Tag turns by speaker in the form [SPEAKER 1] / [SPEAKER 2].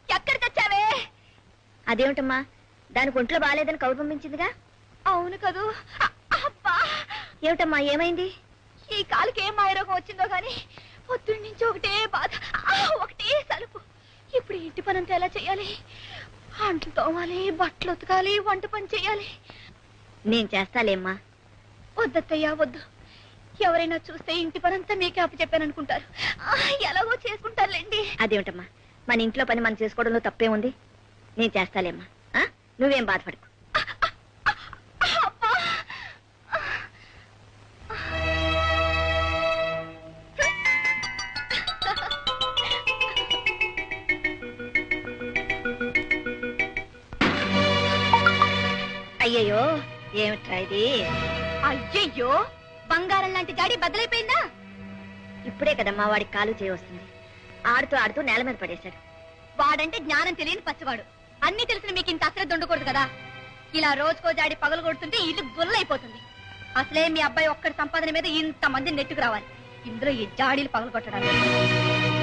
[SPEAKER 1] ఎక్కడ తెచ్చావే?
[SPEAKER 2] అదేమిటమ్మా, దానికి ఒంట్లో బాగాలేదని కౌరు పంపించిందిగా.
[SPEAKER 1] అవును కదూ. అబ్బా,
[SPEAKER 2] ఏమిటమ్మా ఏమైంది?
[SPEAKER 1] ఈ కాలుకి ఏం మాయరోగం వచ్చిందో గాని పొద్దున్న నుంచి ఒకటే బాధ, ఒకటే సలుపు. ఇప్పుడు ఇంటి పనంతా ఎలా చెయ్యాలి? అంట్లు తోమాలి, బట్టలు ఉతకాలి, వంట పని చెయ్యాలి.
[SPEAKER 2] నేను చేస్తాలేమ్మా.
[SPEAKER 1] వద్దత్తయ్యా వద్దు. ఎవరైనా చూస్తే ఇంటి పనంతా మీకే అప్పచెప్పాననుకుంటారు. ఎలాగో చేసుకుంటారులేండి.
[SPEAKER 2] అదేమిటమ్మా, మన ఇంట్లో పని మనం చేసుకోవడంలో తప్పే ఉంది. నేను చేస్తాలేమ్మా, నువ్వేం బాధపడకు. అయ్యయ్యో, ఏమిట్రా ఇది?
[SPEAKER 1] అయ్యయ్యో, బంగారం లాంటి గాడి బద్దలైపోయిందా?
[SPEAKER 2] ఇప్పుడే కదమ్మా వాడికి కాలు చేయవస్తుంది. ఆడుతూ ఆడుతూ నేల మీద పడేశాడు.
[SPEAKER 1] వాడంటే జ్ఞానం తెలియని పచ్చవాడు. అన్ని తెలిసిన మీకు ఇంత అశ్రద్ధ ఉండకూడదు కదా. ఇలా రోజుకో జాడి పగలు కొడుతుంటే ఇల్లు గుల్లైపోతుంది. అసలే మీ అబ్బాయి ఒక్కడి సంపాదన మీద ఇంత మంది నెట్టుకు రావాలి. ఇందులో ఈ జాడీలు పగలు కొట్టడానికి